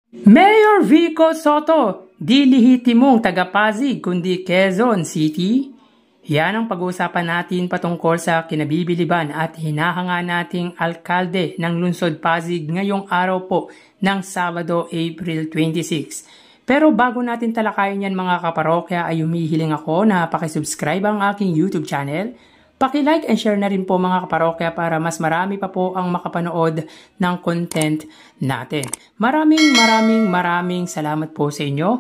Mayor Vico Soto, di lehitimong taga-Pasig kundi Quezon City? Yan ang pag-uusapan natin patungkol sa kinabibiliban at hinahanga nating alkalde ng lungsod Pasig ngayong araw po ng Sabado, April 26. Pero bago natin talakayin yan mga kaparokya ay humihiling ako na pakisubscribe ang aking YouTube channel. Paki-like and share na rin po mga kaparokya para mas marami pa po ang makapanood ng content natin. Maraming salamat po sa inyo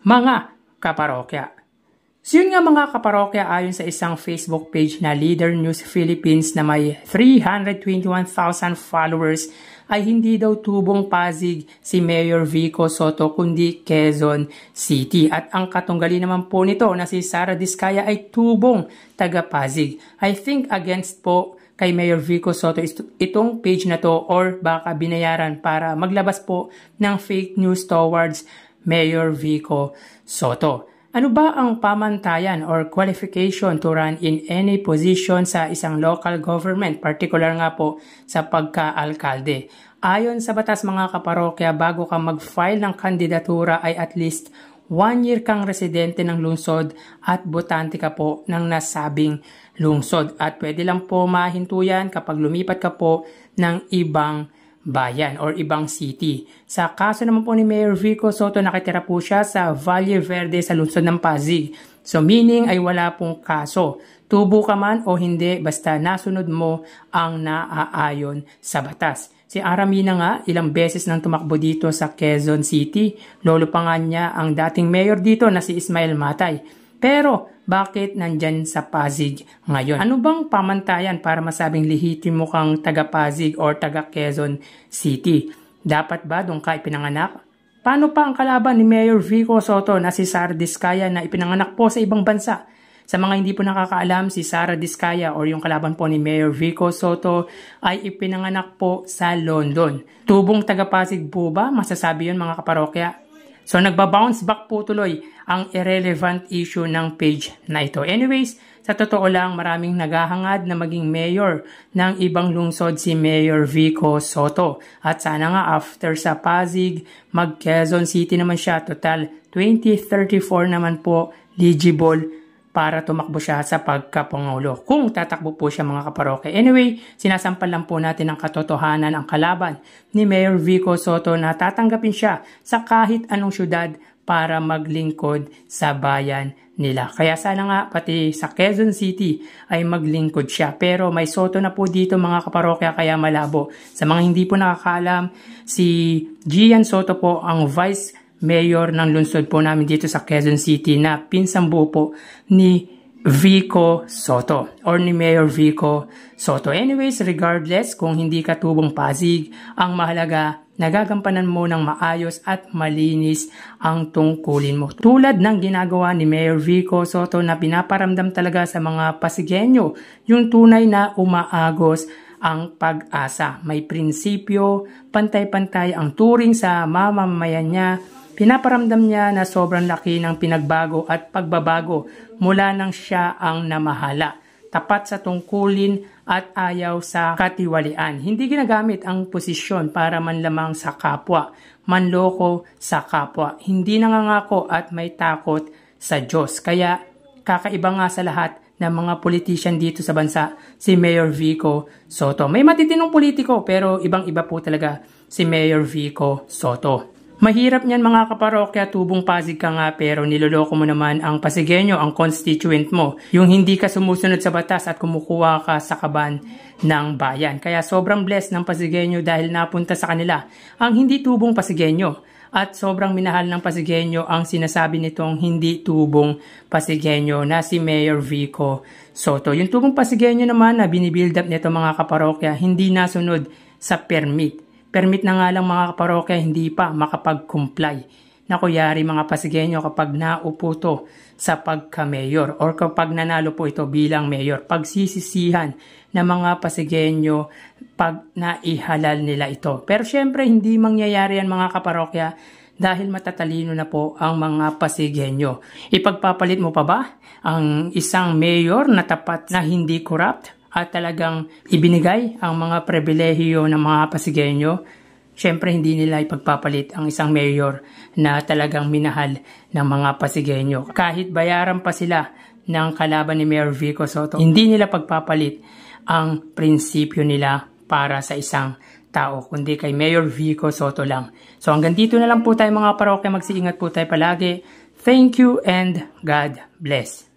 mga kaparokya. So yun nga mga kaparokya, ayon sa isang Facebook page na Leader News Philippines na may 321,000 followers ay hindi daw tubong Pasig si Mayor Vico Soto kundi Quezon City. At ang katunggali naman po nito na si Sara Diskaya ay tubong taga Pasig. I think against po kay Mayor Vico Soto itong page na to or baka binayaran para maglabas po ng fake news towards Mayor Vico Soto. Ano ba ang pamantayan or qualification to run in any position sa isang local government, particular nga po sa pagka-alkalde? Ayon sa batas mga kaparokya, bago ka mag-file ng kandidatura ay at least 1 year kang residente ng lungsod at botante ka po ng nasabing lungsod. At pwede lang po mahinto yan kapag lumipat ka po ng ibang bayan or ibang city. Sa kaso naman po ni Mayor Vico Soto, nakitira po siya sa Valle Verde sa lungsod ng Pasig. So meaning ay wala pong kaso. Tubo ka man o hindi, basta nasunod mo ang naaayon sa batas. Si Aramina nga, ilang beses nang tumakbo dito sa Quezon City. Lolo pa nga niya ang dating mayor dito na si Ismael Matay. Pero bakit nandyan sa Pasig ngayon? Ano bang pamantayan para masabing lehitimo kang taga Pasig or taga Quezon City? Dapat ba doon ka ipinanganak? Paano pa ang kalaban ni Mayor Vico Soto na si Sara Diskaya na ipinanganak po sa ibang bansa? Sa mga hindi po nakakaalam, si Sara Diskaya or yung kalaban po ni Mayor Vico Soto ay ipinanganak po sa London. Tubong taga Pasig po ba? Masasabi yun mga kaparokya. So nagba-bounce back po tuloy ang irrelevant issue ng page na ito. Anyways, sa totoo lang maraming naghahangad na maging mayor ng ibang lungsod si Mayor Vico Soto. At sana nga after sa Pasig, mag-Quezon City naman siya. Total 2034 naman po eligible para tumakbo siya sa pagkapangulo kung tatakbo po siya mga kaparokya. Anyway, sinasampal lang po natin ang katotohanan ang kalaban ni Mayor Vico Soto na tatanggapin siya sa kahit anong syudad para maglingkod sa bayan nila. Kaya sana nga pati sa Quezon City ay maglingkod siya. Pero may Soto na po dito mga kaparokya kaya malabo. Sa mga hindi po nakakaalam, si Gian Soto po ang Vice Mayor ng lungsod po namin dito sa Quezon City na pinsang buo po ni Vico Soto or ni Mayor Vico Soto. Anyways, regardless kung hindi ka tubong Pasig, ang mahalaga nagagampanan mo ng maayos at malinis ang tungkulin mo. Tulad ng ginagawa ni Mayor Vico Soto na pinaparamdam talaga sa mga Pasigueño yung tunay na umaagos ang pag-asa. May prinsipyo, pantay-pantay ang turing sa mamamayan niya. Pinaparamdam niya na sobrang laki ng pinagbago at pagbabago mula nang siya ang namahala. Tapat sa tungkulin at ayaw sa katiwalian. Hindi ginagamit ang posisyon para manlamang sa kapwa, manloko sa kapwa. Hindi nangangako at may takot sa Diyos. Kaya kakaiba nga sa lahat ng mga politician dito sa bansa, si Mayor Vico Soto. May matitinong politiko pero ibang-iba po talaga si Mayor Vico Soto. Mahirap niyan mga kaparokya, tubong Pasig ka nga pero niloloko mo naman ang Pasigueño, ang constituent mo. Yung hindi ka sumusunod sa batas at kumukuha ka sa kaban ng bayan. Kaya sobrang blessed ng Pasigueño dahil napunta sa kanila ang hindi tubong Pasigueño. At sobrang minahal ng Pasigueño ang sinasabi nitong hindi tubong Pasigueño na si Mayor Vico Soto. Yung tubong Pasigueño naman na binibuild up nito mga kaparokya, hindi nasunod sa permit. Permit na nga lang mga kaparokya, hindi pa makapag-comply. Nakuyari mga Pasigueño kapag naupo to sa pagka-mayor or kapag nanalo po ito bilang mayor. Pagsisisihan ng mga Pasigueño pag naihalal nila ito. Pero syempre hindi mangyayari yan mga kaparokya dahil matatalino na po ang mga Pasigueño. Ipagpapalit mo pa ba ang isang mayor na tapat na hindi corrupt at talagang ibinigay ang mga pribilehiyo ng mga Pasigueño? syempre hindi nila ipagpapalit ang isang mayor na talagang minahal ng mga Pasigueño. Kahit bayaran pa sila ng kalaban ni Mayor Vico Sotto, hindi nila pagpapalit ang prinsipyo nila para sa isang tao, kundi kay Mayor Vico Sotto lang. So hanggang dito na lang po tayo mga parokya, magsiingat po tayo palagi. Thank you and God bless.